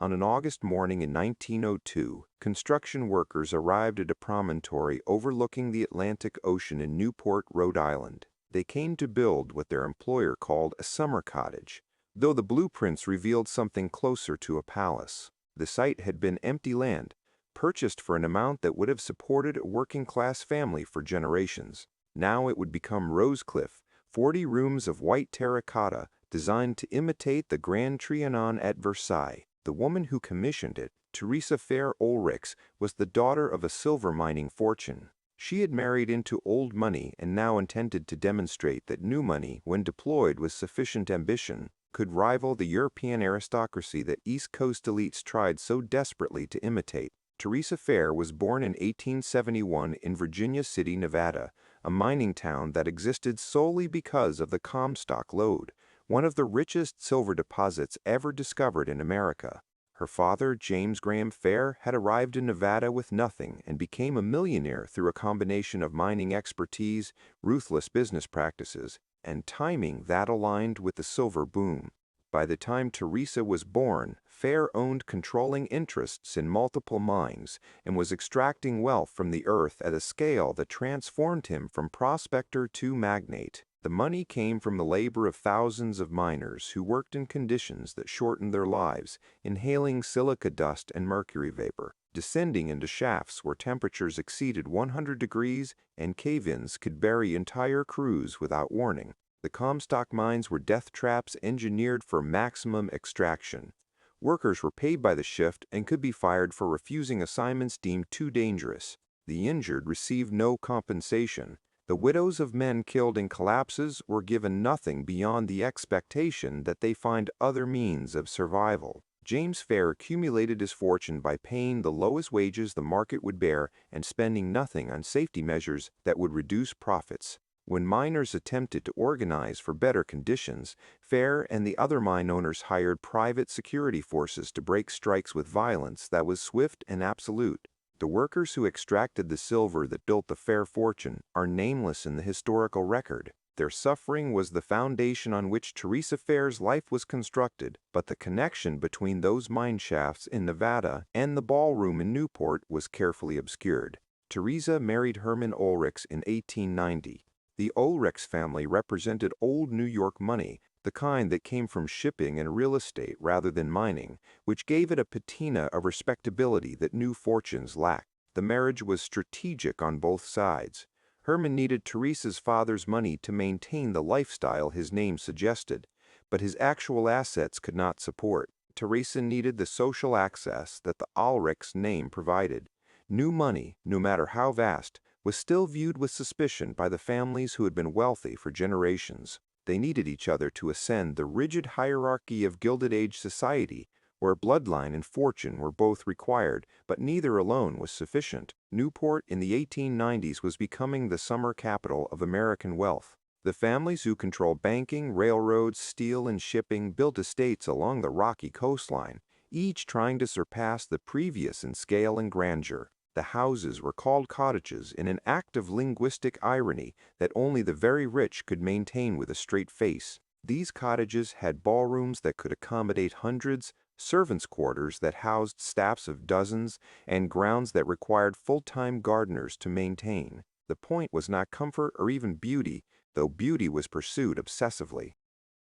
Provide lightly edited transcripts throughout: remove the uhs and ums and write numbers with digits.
On an August morning in 1902, construction workers arrived at a promontory overlooking the Atlantic Ocean in Newport, Rhode Island. They came to build what their employer called a summer cottage, though the blueprints revealed something closer to a palace. The site had been empty land, purchased for an amount that would have supported a working-class family for generations. Now it would become Rosecliff, 40 rooms of white terracotta designed to imitate the Grand Trianon at Versailles. The woman who commissioned it, Theresa Fair Oelrichs, was the daughter of a silver mining fortune. She had married into old money and now intended to demonstrate that new money, when deployed with sufficient ambition, could rival the European aristocracy that East Coast elites tried so desperately to imitate. Theresa Fair was born in 1871 in Virginia City, Nevada, a mining town that existed solely because of the Comstock Lode, one of the richest silver deposits ever discovered in America. Her father, James Graham Fair, had arrived in Nevada with nothing and became a millionaire through a combination of mining expertise, ruthless business practices, and timing that aligned with the silver boom. By the time Theresa was born, Fair owned controlling interests in multiple mines and was extracting wealth from the earth at a scale that transformed him from prospector to magnate. The money came from the labor of thousands of miners who worked in conditions that shortened their lives, inhaling silica dust and mercury vapor, descending into shafts where temperatures exceeded 100 degrees and cave-ins could bury entire crews without warning. The Comstock mines were death traps engineered for maximum extraction. Workers were paid by the shift and could be fired for refusing assignments deemed too dangerous. The injured received no compensation. The widows of men killed in collapses were given nothing beyond the expectation that they find other means of survival. James Fair accumulated his fortune by paying the lowest wages the market would bear and spending nothing on safety measures that would reduce profits. When miners attempted to organize for better conditions, Fair and the other mine owners hired private security forces to break strikes with violence that was swift and absolute. The workers who extracted the silver that built the Fair fortune are nameless in the historical record. Their suffering was the foundation on which Theresa Fair's life was constructed, but the connection between those mine shafts in Nevada and the ballroom in Newport was carefully obscured. Theresa married Herman Oelrichs in 1890. The Oelrichs family represented old New York money, the kind that came from shipping and real estate rather than mining, which gave it a patina of respectability that new fortunes lacked. The marriage was strategic on both sides. Herman needed Theresa's father's money to maintain the lifestyle his name suggested, but his actual assets could not support. Theresa needed the social access that the Oelrichs name provided. New money, no matter how vast, was still viewed with suspicion by the families who had been wealthy for generations. They needed each other to ascend the rigid hierarchy of Gilded Age society, where bloodline and fortune were both required, but neither alone was sufficient. Newport in the 1890s was becoming the summer capital of American wealth. The families who controlled banking, railroads, steel, and shipping built estates along the rocky coastline, each trying to surpass the previous in scale and grandeur. The houses were called cottages in an act of linguistic irony that only the very rich could maintain with a straight face. These cottages had ballrooms that could accommodate hundreds, servants' quarters that housed staffs of dozens, and grounds that required full-time gardeners to maintain. The point was not comfort or even beauty, though beauty was pursued obsessively.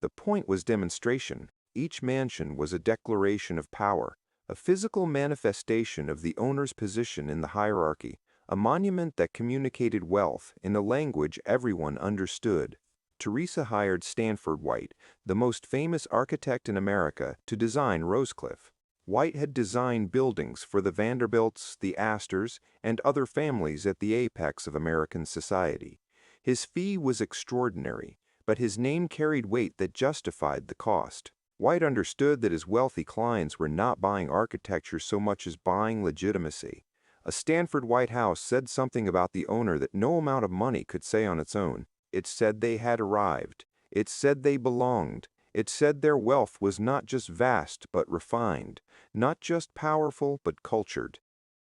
The point was demonstration. Each mansion was a declaration of power, a physical manifestation of the owner's position in the hierarchy, a monument that communicated wealth in a language everyone understood. Theresa hired Stanford White, the most famous architect in America, to design Rosecliff. White had designed buildings for the Vanderbilts, the Astors, and other families at the apex of American society. His fee was extraordinary, but his name carried weight that justified the cost. White understood that his wealthy clients were not buying architecture so much as buying legitimacy. A Stanford White house said something about the owner that no amount of money could say on its own. It said they had arrived. It said they belonged. It said their wealth was not just vast but refined, not just powerful but cultured.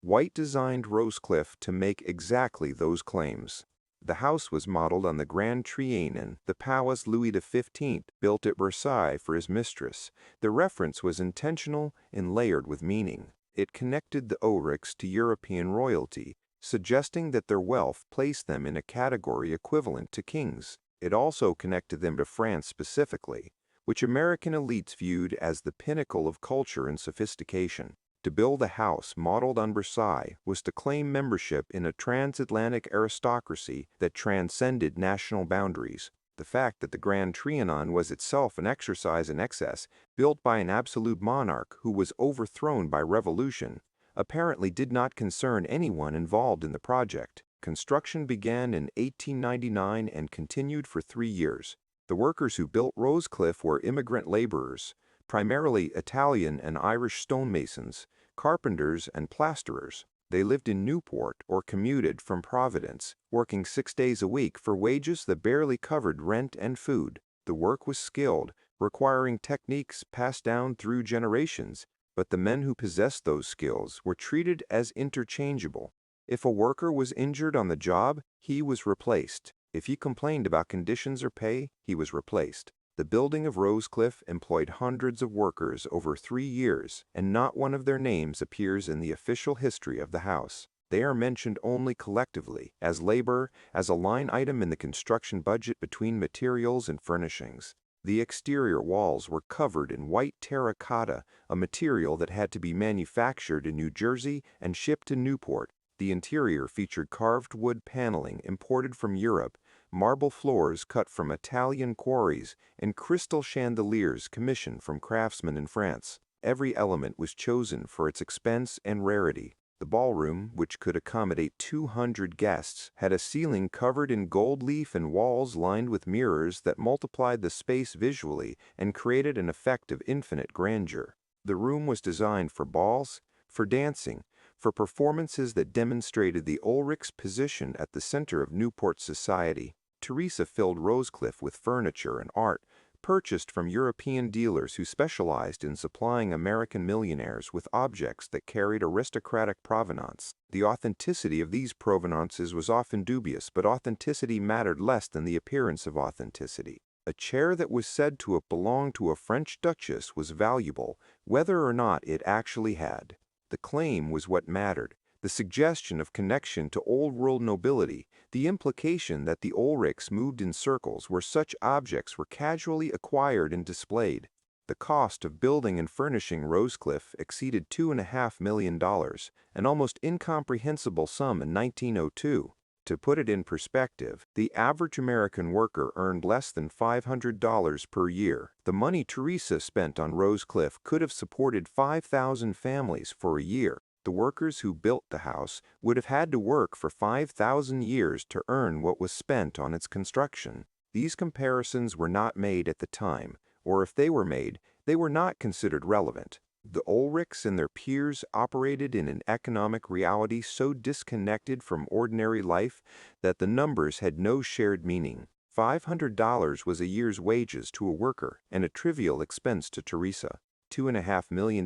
White designed Rosecliff to make exactly those claims. The house was modeled on the Grand Trianon, the palace Louis XV built at Versailles for his mistress. The reference was intentional and layered with meaning. It connected the Oelrichs to European royalty, suggesting that their wealth placed them in a category equivalent to kings. It also connected them to France specifically, which American elites viewed as the pinnacle of culture and sophistication. To build a house modeled on Versailles was to claim membership in a transatlantic aristocracy that transcended national boundaries. The fact that the Grand Trianon was itself an exercise in excess, built by an absolute monarch who was overthrown by revolution, apparently did not concern anyone involved in the project. Construction began in 1899 and continued for 3 years. The workers who built Rosecliff were immigrant laborers, primarily Italian and Irish stonemasons, carpenters, and plasterers. They lived in Newport or commuted from Providence, working 6 days a week for wages that barely covered rent and food. The work was skilled, requiring techniques passed down through generations, but the men who possessed those skills were treated as interchangeable. If a worker was injured on the job, he was replaced. If he complained about conditions or pay, he was replaced. The building of Rosecliff employed hundreds of workers over 3 years, and not one of their names appears in the official history of the house. They are mentioned only collectively, as labor, as a line item in the construction budget between materials and furnishings. The exterior walls were covered in white terracotta, a material that had to be manufactured in New Jersey and shipped to Newport. The interior featured carved wood paneling imported from Europe, marble floors cut from Italian quarries, and crystal chandeliers commissioned from craftsmen in France. Every element was chosen for its expense and rarity. The ballroom, which could accommodate 200 guests, had a ceiling covered in gold leaf and walls lined with mirrors that multiplied the space visually and created an effect of infinite grandeur. The room was designed for balls, for dancing, for performances that demonstrated the Oelrichs' position at the center of Newport society. Theresa filled Rosecliff with furniture and art, purchased from European dealers who specialized in supplying American millionaires with objects that carried aristocratic provenance. The authenticity of these provenances was often dubious, but authenticity mattered less than the appearance of authenticity. A chair that was said to have belonged to a French duchess was valuable, whether or not it actually had. The claim was what mattered, the suggestion of connection to old-world nobility, the implication that the Oelrichs moved in circles where such objects were casually acquired and displayed. The cost of building and furnishing Rosecliff exceeded $2.5 million, an almost incomprehensible sum in 1902. To put it in perspective, the average American worker earned less than $500 per year. The money Theresa spent on Rosecliff could have supported 5,000 families for a year. The workers who built the house would have had to work for 5,000 years to earn what was spent on its construction. These comparisons were not made at the time, or if they were made, they were not considered relevant. The Oelrichs and their peers operated in an economic reality so disconnected from ordinary life that the numbers had no shared meaning. $500 was a year's wages to a worker and a trivial expense to Theresa. $2.5 million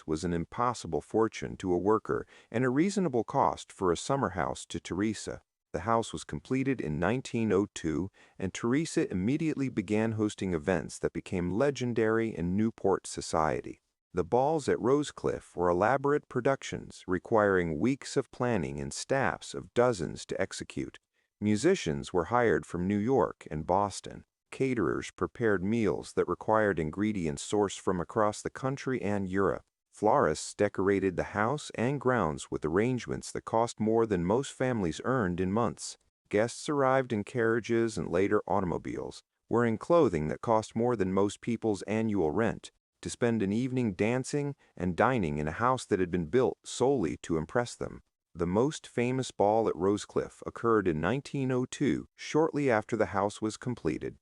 was an impossible fortune to a worker and a reasonable cost for a summer house to Theresa. The house was completed in 1902, and Theresa immediately began hosting events that became legendary in Newport society. The balls at Rosecliff were elaborate productions requiring weeks of planning and staffs of dozens to execute. Musicians were hired from New York and Boston. Caterers prepared meals that required ingredients sourced from across the country and Europe. Florists decorated the house and grounds with arrangements that cost more than most families earned in months. Guests arrived in carriages and later automobiles, wearing clothing that cost more than most people's annual rent, to spend an evening dancing and dining in a house that had been built solely to impress them. The most famous ball at Rosecliff occurred in 1902, shortly after the house was completed.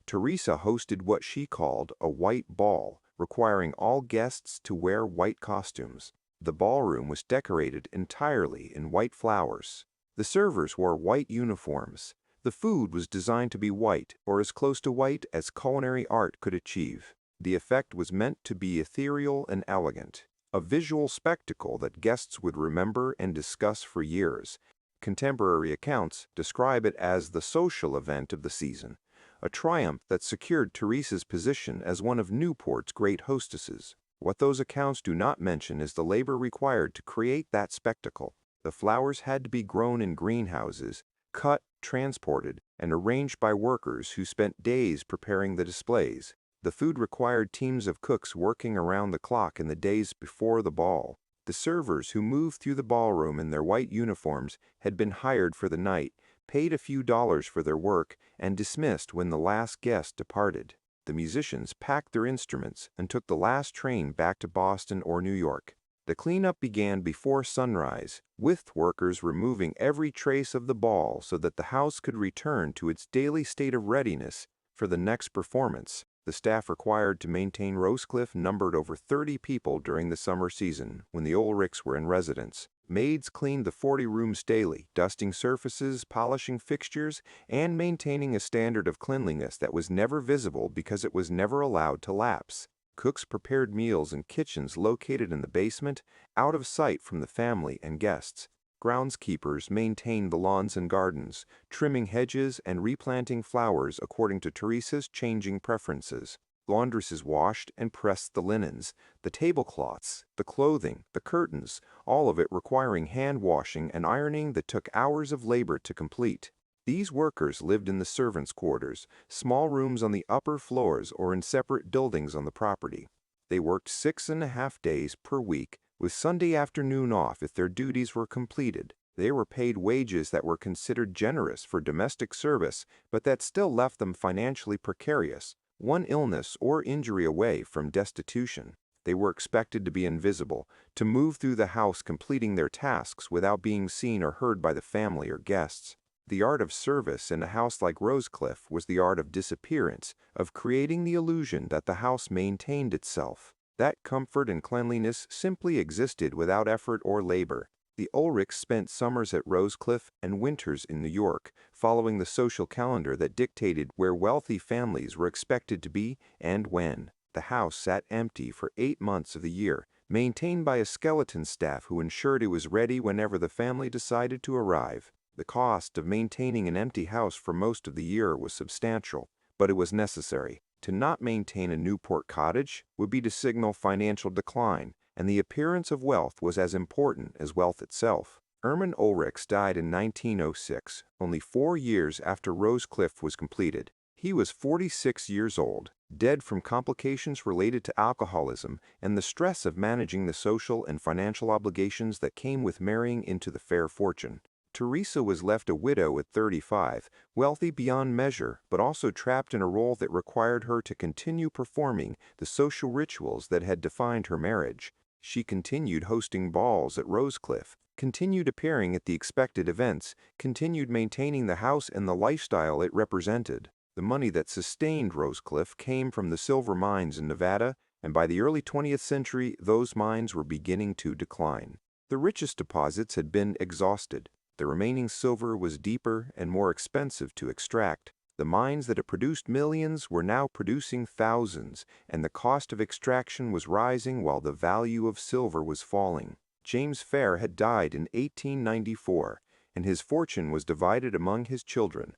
Theresa hosted what she called a white ball, requiring all guests to wear white costumes. The ballroom was decorated entirely in white flowers. The servers wore white uniforms. The food was designed to be white, or as close to white as culinary art could achieve. The effect was meant to be ethereal and elegant, a visual spectacle that guests would remember and discuss for years. Contemporary accounts describe it as the social event of the season, a triumph that secured Theresa's position as one of Newport's great hostesses. What those accounts do not mention is the labor required to create that spectacle. The flowers had to be grown in greenhouses, cut, transported, and arranged by workers who spent days preparing the displays. The food required teams of cooks working around the clock in the days before the ball. The servers who moved through the ballroom in their white uniforms had been hired for the night, paid a few dollars for their work, and dismissed when the last guest departed. The musicians packed their instruments and took the last train back to Boston or New York. The cleanup began before sunrise, with workers removing every trace of the ball so that the house could return to its daily state of readiness for the next performance. The staff required to maintain Rosecliff numbered over 30 people during the summer season when the Oelrichs were in residence. Maids cleaned the 40 rooms daily, dusting surfaces, polishing fixtures, and maintaining a standard of cleanliness that was never visible because it was never allowed to lapse. Cooks prepared meals in kitchens located in the basement, out of sight from the family and guests. Groundskeepers maintained the lawns and gardens, trimming hedges and replanting flowers according to Theresa's changing preferences. Laundresses washed and pressed the linens, the tablecloths, the clothing, the curtains, all of it requiring hand washing and ironing that took hours of labor to complete. These workers lived in the servants' quarters, small rooms on the upper floors or in separate buildings on the property. They worked 6.5 days per week, with Sunday afternoon off if their duties were completed. They were paid wages that were considered generous for domestic service, but that still left them financially precarious, one illness or injury away from destitution. They were expected to be invisible, to move through the house completing their tasks without being seen or heard by the family or guests. The art of service in a house like Rosecliff was the art of disappearance, of creating the illusion that the house maintained itself. That comfort and cleanliness simply existed without effort or labor. The Oelrichs spent summers at Rosecliff and winters in New York, following the social calendar that dictated where wealthy families were expected to be and when. The house sat empty for 8 months of the year, maintained by a skeleton staff who ensured it was ready whenever the family decided to arrive. The cost of maintaining an empty house for most of the year was substantial, but it was necessary. To not maintain a Newport cottage would be to signal financial decline, and the appearance of wealth was as important as wealth itself. Herman Oelrichs died in 1906, only 4 years after Rosecliff was completed. He was 46 years old, dead from complications related to alcoholism and the stress of managing the social and financial obligations that came with marrying into the fair fortune. Theresa was left a widow at 35, wealthy beyond measure, but also trapped in a role that required her to continue performing the social rituals that had defined her marriage. She continued hosting balls at Rosecliff, continued appearing at the expected events, continued maintaining the house and the lifestyle it represented. The money that sustained Rosecliff came from the silver mines in Nevada, and by the early 20th century, those mines were beginning to decline. The richest deposits had been exhausted. The remaining silver was deeper and more expensive to extract. The mines that had produced millions were now producing thousands, and the cost of extraction was rising while the value of silver was falling. James Fair had died in 1894, and his fortune was divided among his children.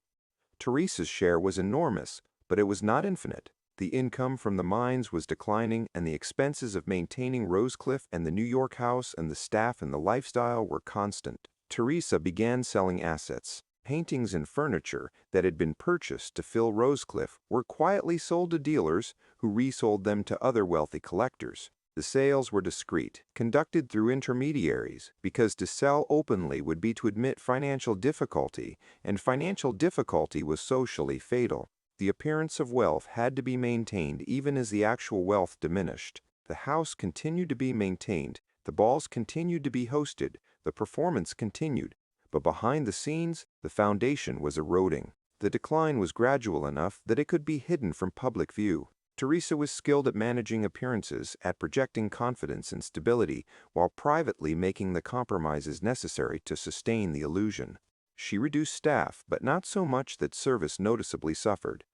Theresa's share was enormous, but it was not infinite. The income from the mines was declining, and the expenses of maintaining Rosecliff and the New York house and the staff and the lifestyle were constant. Theresa began selling assets. Paintings and furniture that had been purchased to fill Rosecliff were quietly sold to dealers who resold them to other wealthy collectors. The sales were discreet, conducted through intermediaries, because to sell openly would be to admit financial difficulty, and financial difficulty was socially fatal. The appearance of wealth had to be maintained even as the actual wealth diminished. The house continued to be maintained, the balls continued to be hosted, the performance continued, but behind the scenes, the foundation was eroding. The decline was gradual enough that it could be hidden from public view. Theresa was skilled at managing appearances, at projecting confidence and stability, while privately making the compromises necessary to sustain the illusion. She reduced staff, but not so much that service noticeably suffered.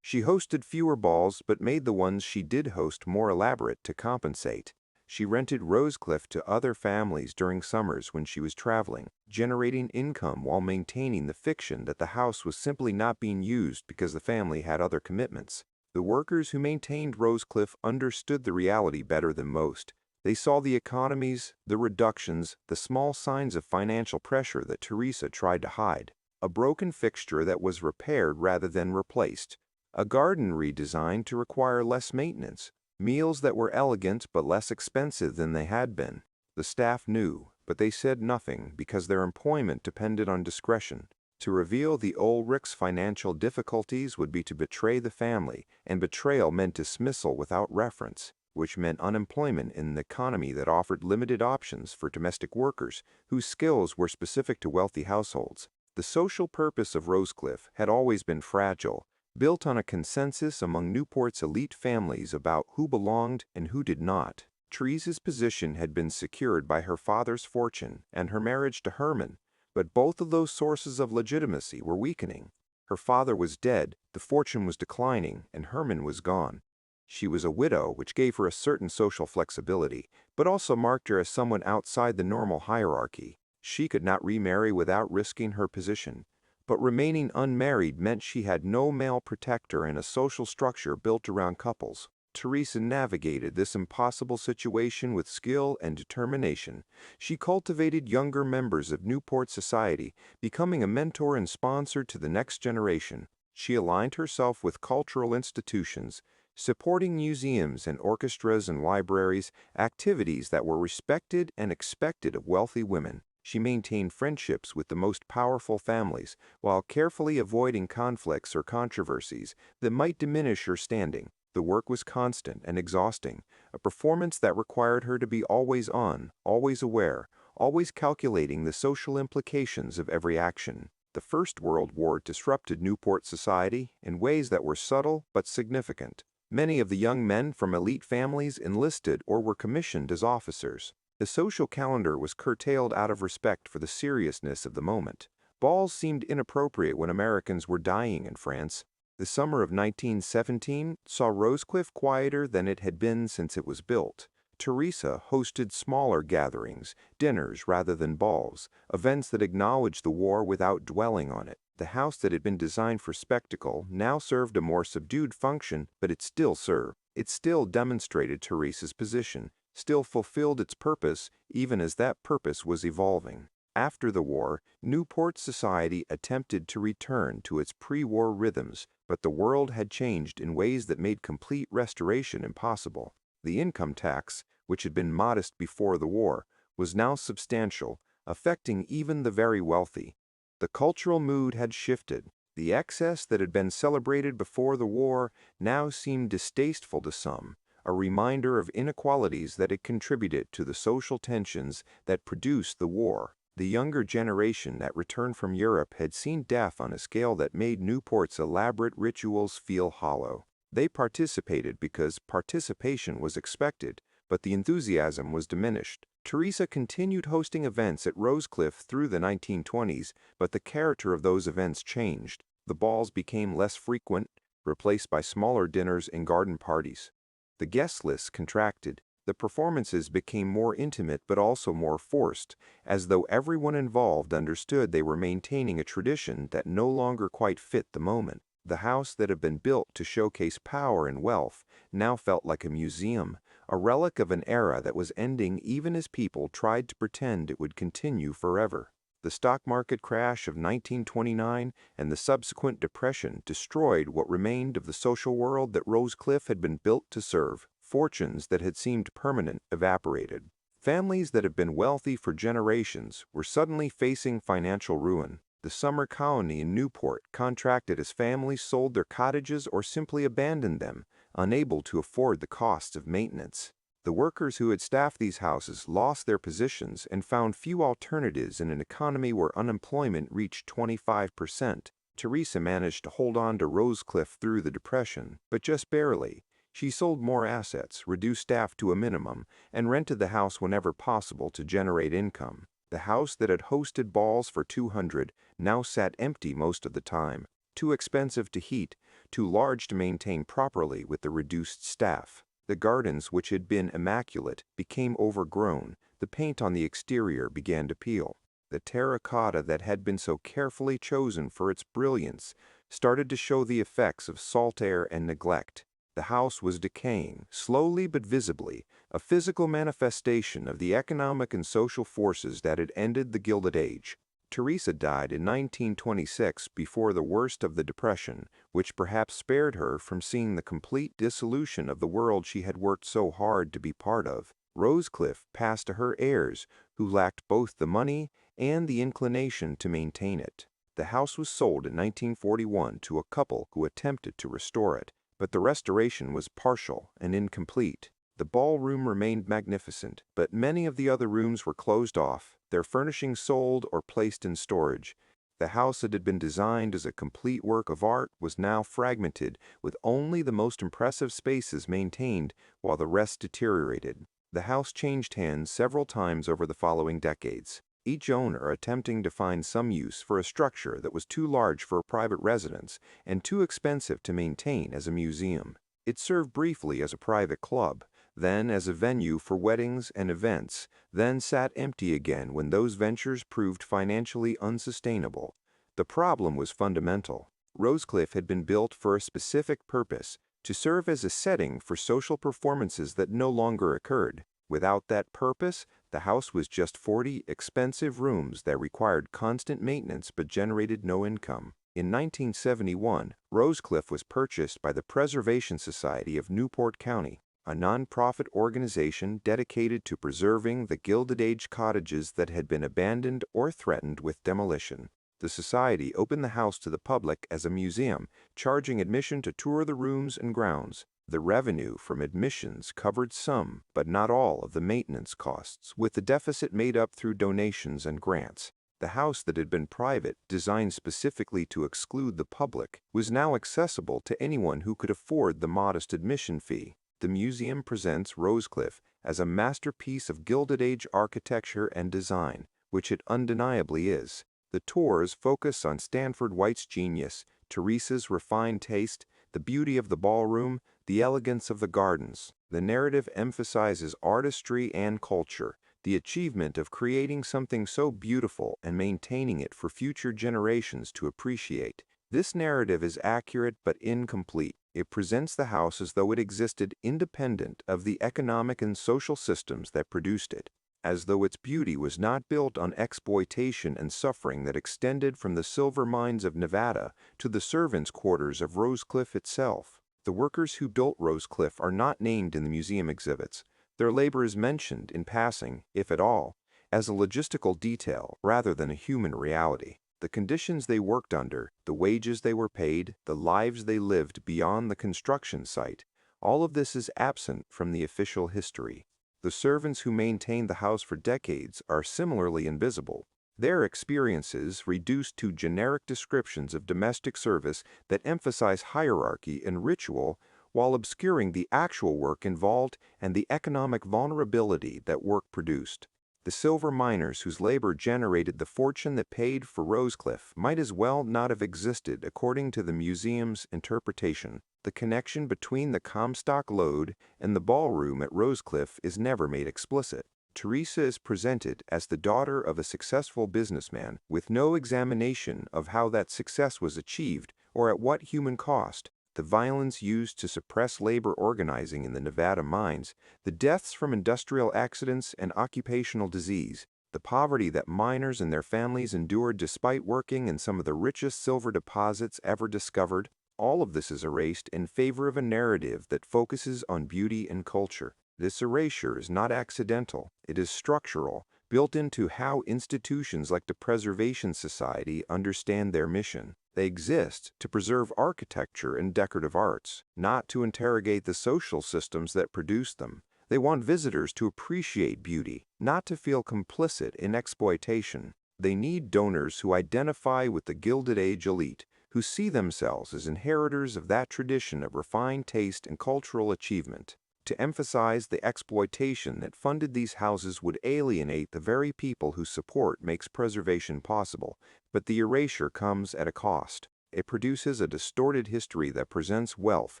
She hosted fewer balls, but made the ones she did host more elaborate to compensate. She rented Rosecliff to other families during summers when she was traveling, generating income while maintaining the fiction that the house was simply not being used because the family had other commitments. The workers who maintained Rosecliff understood the reality better than most. They saw the economies, the reductions, the small signs of financial pressure that Theresa tried to hide. A broken fixture that was repaired rather than replaced. A garden redesigned to require less maintenance. Meals that were elegant but less expensive than they had been. The staff knew, but they said nothing because their employment depended on discretion. To reveal the Oelrichs' financial difficulties would be to betray the family, and betrayal meant dismissal without reference, which meant unemployment in an economy that offered limited options for domestic workers whose skills were specific to wealthy households. The social purpose of Rosecliff had always been fragile, built on a consensus among Newport's elite families about who belonged and who did not. Theresa's position had been secured by her father's fortune and her marriage to Herman, but both of those sources of legitimacy were weakening. Her father was dead, the fortune was declining, and Herman was gone. She was a widow, which gave her a certain social flexibility, but also marked her as someone outside the normal hierarchy. She could not remarry without risking her position, but remaining unmarried meant she had no male protector in a social structure built around couples. Theresa navigated this impossible situation with skill and determination. She cultivated younger members of Newport society, becoming a mentor and sponsor to the next generation. She aligned herself with cultural institutions, supporting museums and orchestras and libraries, activities that were respected and expected of wealthy women. She maintained friendships with the most powerful families, while carefully avoiding conflicts or controversies that might diminish her standing. The work was constant and exhausting, a performance that required her to be always on, always aware, always calculating the social implications of every action. The First World War disrupted Newport society in ways that were subtle but significant. Many of the young men from elite families enlisted or were commissioned as officers. The social calendar was curtailed out of respect for the seriousness of the moment. Balls seemed inappropriate when Americans were dying in France. The summer of 1917 saw Rosecliff quieter than it had been since it was built. Theresa hosted smaller gatherings, dinners rather than balls, events that acknowledged the war without dwelling on it. The house that had been designed for spectacle now served a more subdued function, but it still served. It still demonstrated Theresa's position, still fulfilled its purpose, even as that purpose was evolving. After the war, Newport society attempted to return to its pre-war rhythms, but the world had changed in ways that made complete restoration impossible. The income tax, which had been modest before the war, was now substantial, affecting even the very wealthy. The cultural mood had shifted. The excess that had been celebrated before the war now seemed distasteful to some, a reminder of inequalities that had contributed to the social tensions that produced the war. The younger generation that returned from Europe had seen death on a scale that made Newport's elaborate rituals feel hollow. They participated because participation was expected, but the enthusiasm was diminished. Theresa continued hosting events at Rosecliff through the 1920s, but the character of those events changed. The balls became less frequent, replaced by smaller dinners and garden parties. The guest list contracted. The performances became more intimate but also more forced, as though everyone involved understood they were maintaining a tradition that no longer quite fit the moment. The house that had been built to showcase power and wealth now felt like a museum, a relic of an era that was ending even as people tried to pretend it would continue forever. The stock market crash of 1929 and the subsequent depression destroyed what remained of the social world that Rosecliff had been built to serve. Fortunes that had seemed permanent evaporated. Families that had been wealthy for generations were suddenly facing financial ruin. The summer colony in Newport contracted as families sold their cottages or simply abandoned them, unable to afford the costs of maintenance. The workers who had staffed these houses lost their positions and found few alternatives in an economy where unemployment reached 25%. Theresa managed to hold on to Rosecliff through the Depression, but just barely. She sold more assets, reduced staff to a minimum, and rented the house whenever possible to generate income. The house that had hosted balls for 200 now sat empty most of the time, too expensive to heat, too large to maintain properly with the reduced staff. The gardens, which had been immaculate, became overgrown. The paint on the exterior began to peel. The terracotta that had been so carefully chosen for its brilliance started to show the effects of salt air and neglect. The house was decaying, slowly but visibly, a physical manifestation of the economic and social forces that had ended the Gilded Age. Theresa died in 1926 before the worst of the Depression, which perhaps spared her from seeing the complete dissolution of the world she had worked so hard to be part of. Rosecliff passed to her heirs, who lacked both the money and the inclination to maintain it. The house was sold in 1941 to a couple who attempted to restore it, but the restoration was partial and incomplete. The ballroom remained magnificent, but many of the other rooms were closed off, their furnishings sold or placed in storage. The house that had been designed as a complete work of art was now fragmented, with only the most impressive spaces maintained while the rest deteriorated. The house changed hands several times over the following decades, each owner attempting to find some use for a structure that was too large for a private residence and too expensive to maintain as a museum. It served briefly as a private club, then as a venue for weddings and events, then sat empty again when those ventures proved financially unsustainable. The problem was fundamental. Rosecliff had been built for a specific purpose, to serve as a setting for social performances that no longer occurred. Without that purpose, the house was just 40 expensive rooms that required constant maintenance but generated no income. In 1971, Rosecliff was purchased by the Preservation Society of Newport County, a nonprofit organization dedicated to preserving the Gilded Age cottages that had been abandoned or threatened with demolition. The society opened the house to the public as a museum, charging admission to tour the rooms and grounds. The revenue from admissions covered some, but not all, of the maintenance costs, with the deficit made up through donations and grants. The house that had been private, designed specifically to exclude the public, was now accessible to anyone who could afford the modest admission fee. The museum presents Rosecliff as a masterpiece of Gilded Age architecture and design, which it undeniably is. The tours focus on Stanford White's genius, Theresa's refined taste, the beauty of the ballroom, the elegance of the gardens. The narrative emphasizes artistry and culture, the achievement of creating something so beautiful and maintaining it for future generations to appreciate. This narrative is accurate but incomplete. It presents the house as though it existed independent of the economic and social systems that produced it, as though its beauty was not built on exploitation and suffering that extended from the silver mines of Nevada to the servants' quarters of Rosecliff itself. The workers who built Rosecliff are not named in the museum exhibits. Their labor is mentioned in passing, if at all, as a logistical detail rather than a human reality. The conditions they worked under, the wages they were paid, the lives they lived beyond the construction site, all of this is absent from the official history. The servants who maintained the house for decades are similarly invisible. Their experiences reduced to generic descriptions of domestic service that emphasize hierarchy and ritual while obscuring the actual work involved and the economic vulnerability that work produced. The silver miners whose labor generated the fortune that paid for Rosecliff might as well not have existed according to the museum's interpretation. The connection between the Comstock Lode and the ballroom at Rosecliff is never made explicit. Theresa is presented as the daughter of a successful businessman with no examination of how that success was achieved or at what human cost. The violence used to suppress labor organizing in the Nevada mines, the deaths from industrial accidents and occupational disease, the poverty that miners and their families endured despite working in some of the richest silver deposits ever discovered, all of this is erased in favor of a narrative that focuses on beauty and culture. This erasure is not accidental, it is structural, built into how institutions like the Preservation Society understand their mission. They exist to preserve architecture and decorative arts, not to interrogate the social systems that produce them. They want visitors to appreciate beauty, not to feel complicit in exploitation. They need donors who identify with the Gilded Age elite, who see themselves as inheritors of that tradition of refined taste and cultural achievement. To emphasize the exploitation that funded these houses would alienate the very people whose support makes preservation possible, but the erasure comes at a cost. It produces a distorted history that presents wealth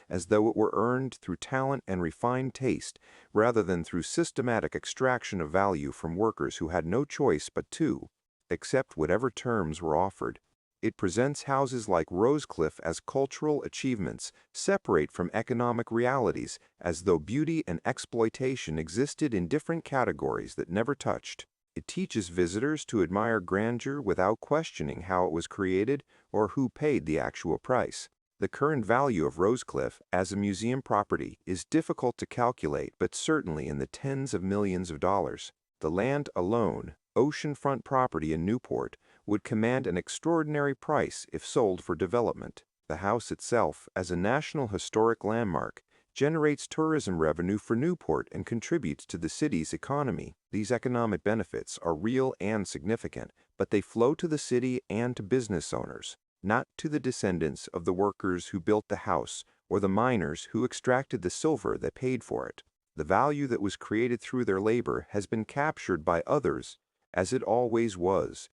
as though it were earned through talent and refined taste, rather than through systematic extraction of value from workers who had no choice but to accept whatever terms were offered. It presents houses like Rosecliff as cultural achievements, separate from economic realities, as though beauty and exploitation existed in different categories that never touched. It teaches visitors to admire grandeur without questioning how it was created or who paid the actual price. The current value of Rosecliff as a museum property is difficult to calculate, but certainly in the tens of millions of dollars. The land alone, oceanfront property in Newport, would command an extraordinary price if sold for development. The house itself, as a National Historic Landmark, generates tourism revenue for Newport and contributes to the city's economy. These economic benefits are real and significant, but they flow to the city and to business owners, not to the descendants of the workers who built the house or the miners who extracted the silver that paid for it. The value that was created through their labor has been captured by others, as it always was.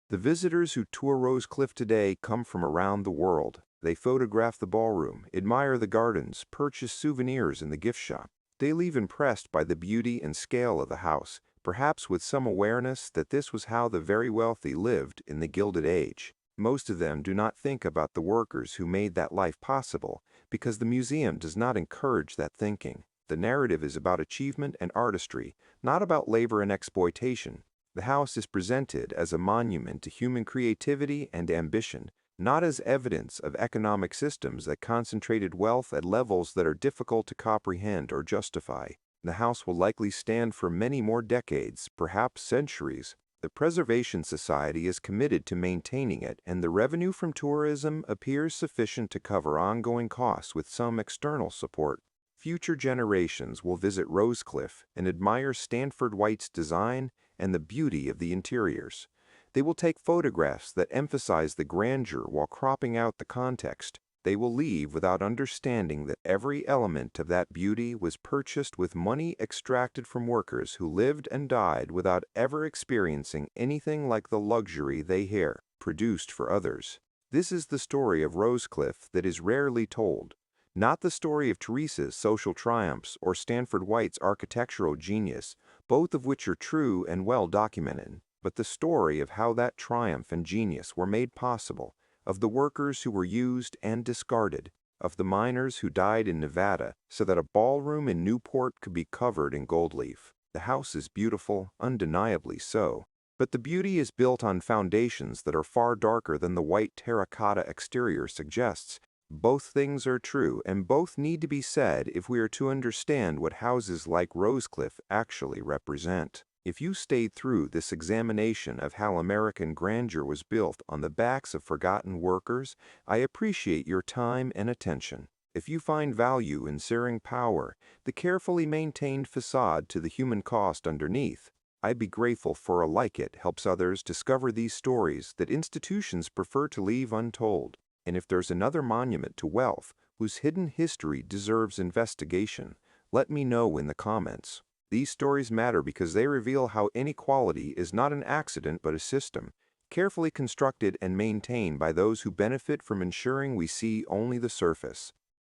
The visitors who tour Rosecliff today come from around the world. They photograph the ballroom, admire the gardens, purchase souvenirs in the gift shop. They leave impressed by the beauty and scale of the house, perhaps with some awareness that this was how the very wealthy lived in the Gilded Age. Most of them do not think about the workers who made that life possible, because the museum does not encourage that thinking. The narrative is about achievement and artistry, not about labor and exploitation. The house is presented as a monument to human creativity and ambition, not as evidence of economic systems that concentrated wealth at levels that are difficult to comprehend or justify. The house will likely stand for many more decades, perhaps centuries. The Preservation Society is committed to maintaining it, and the revenue from tourism appears sufficient to cover ongoing costs with some external support. Future generations will visit Rosecliff and admire Stanford White's design and the beauty of the interiors. They will take photographs that emphasize the grandeur while cropping out the context. They will leave without understanding that every element of that beauty was purchased with money extracted from workers who lived and died without ever experiencing anything like the luxury they here produced for others. This is the story of Rosecliff that is rarely told. Not the story of Theresa's social triumphs or Stanford White's architectural genius, both of which are true and well documented, but the story of how that triumph and genius were made possible, of the workers who were used and discarded, of the miners who died in Nevada so that a ballroom in Newport could be covered in gold leaf. The house is beautiful, undeniably so, but the beauty is built on foundations that are far darker than the white terracotta exterior suggests. Both things are true, and both need to be said if we are to understand what houses like Rosecliff actually represent. If you stayed through this examination of how American grandeur was built on the backs of forgotten workers, I appreciate your time and attention. If you find value in searing power, the carefully maintained facade to the human cost underneath, I'd be grateful for a like it helps others discover these stories that institutions prefer to leave untold. And if there's another monument to wealth whose hidden history deserves investigation, let me know in the comments. These stories matter because they reveal how inequality is not an accident but a system, carefully constructed and maintained by those who benefit from ensuring we see only the surface.